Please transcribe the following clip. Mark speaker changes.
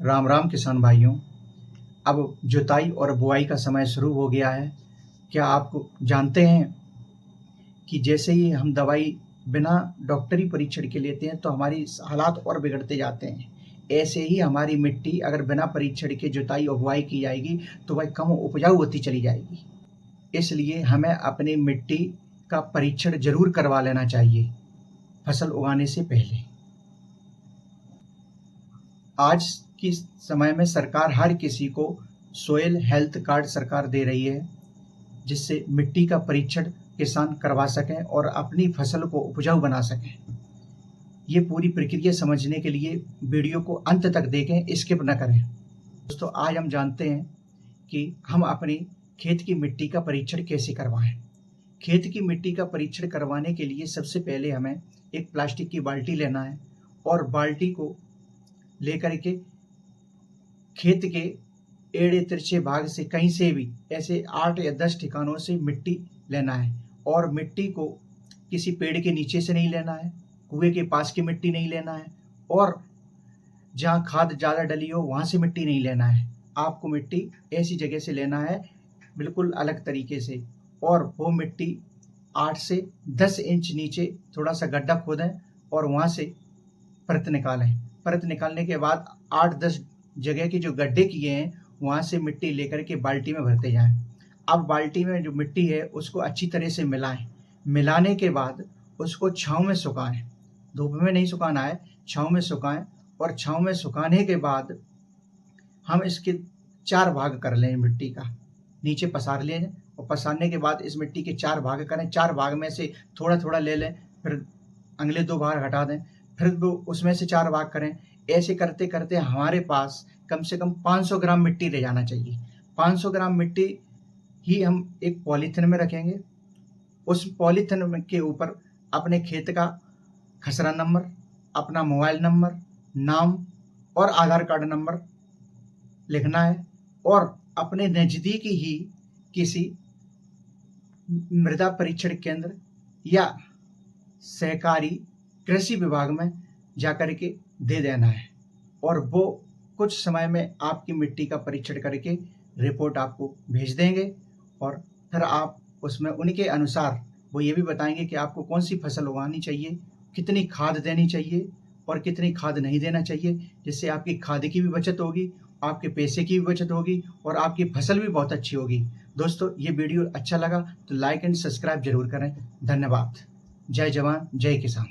Speaker 1: राम राम किसान भाइयों। अब जुताई और बुआई का समय शुरू हो गया है। क्या आप जानते हैं कि जैसे ही हम दवाई बिना डॉक्टरी परीक्षण के लेते हैं तो हमारी हालात और बिगड़ते जाते हैं। ऐसे ही हमारी मिट्टी अगर बिना परीक्षण के जुताई और बुआई की जाएगी तो वह कम उपजाऊ होती चली जाएगी। इसलिए हमें अपनी मिट्टी का परीक्षण जरूर करवा लेना चाहिए फसल उगाने से पहले। आज की समय में सरकार हर किसी को सोइल हेल्थ कार्ड सरकार दे रही है, जिससे मिट्टी का परीक्षण किसान करवा सकें और अपनी फसल को उपजाऊ बना सकें। ये पूरी प्रक्रिया समझने के लिए वीडियो को अंत तक देखें, स्किप न करें। दोस्तों, आज हम जानते हैं कि हम अपनी खेत की मिट्टी का परीक्षण कैसे करवाएं। खेत की मिट्टी का परीक्षण करवाने के लिए सबसे पहले हमें एक प्लास्टिक की बाल्टी लेना है और बाल्टी को लेकर के खेत के एड़े तिरछे भाग से कहीं से भी ऐसे 8 या 10 ठिकानों से मिट्टी लेना है। और मिट्टी को किसी पेड़ के नीचे से नहीं लेना है, कुएं के पास की मिट्टी नहीं लेना है, और जहाँ खाद ज़्यादा डली हो वहाँ से मिट्टी नहीं लेना है। आपको मिट्टी ऐसी जगह से लेना है, बिल्कुल अलग तरीके से। और वो मिट्टी 8 से 10 इंच नीचे थोड़ा सा गड्ढा खोदें और वहाँ से परत निकालें। परत निकालने के बाद 8-10 जगह के जो गड्ढे किए हैं वहाँ से मिट्टी लेकर के बाल्टी में भरते जाएं। अब बाल्टी में जो मिट्टी है उसको अच्छी तरह से मिलाएं। मिलाने के बाद उसको छाँव में सुखाएं। धूप में नहीं सुखाना है, छाँव में सुखाएं। और छाँव में सुखाने के बाद हम इसके 4 भाग कर लें। मिट्टी का नीचे पसार लें और पसारने के बाद इस मिट्टी के 4 भाग करें। 4 भाग में से थोड़ा थोड़ा ले लें, फिर अगले 2 भाग हटा दें, फिर उसमें से 4 भाग करें। ऐसे करते करते हमारे पास कम से कम 500 ग्राम मिट्टी रह जाना चाहिए। 500 ग्राम मिट्टी ही हम एक पॉलीथिन में रखेंगे। उस पॉलीथिन के ऊपर अपने खेत का खसरा नंबर, अपना मोबाइल नंबर, नाम और आधार कार्ड नंबर लिखना है। और अपने नज़दीकी ही किसी मृदा परीक्षण केंद्र या सहकारी कृषि विभाग में जाकर के दे देना है। और वो कुछ समय में आपकी मिट्टी का परीक्षण करके रिपोर्ट आपको भेज देंगे। और फिर आप उसमें उनके अनुसार वो ये भी बताएंगे कि आपको कौन सी फसल उगानी चाहिए, कितनी खाद देनी चाहिए और कितनी खाद नहीं देना चाहिए, जिससे आपकी खाद की भी बचत होगी, आपके पैसे की भी बचत होगी और आपकी फसल भी बहुत अच्छी होगी। दोस्तों, ये वीडियो अच्छा लगा तो लाइक एंड सब्सक्राइब जरूर करें। धन्यवाद। जय जवान जय किसान।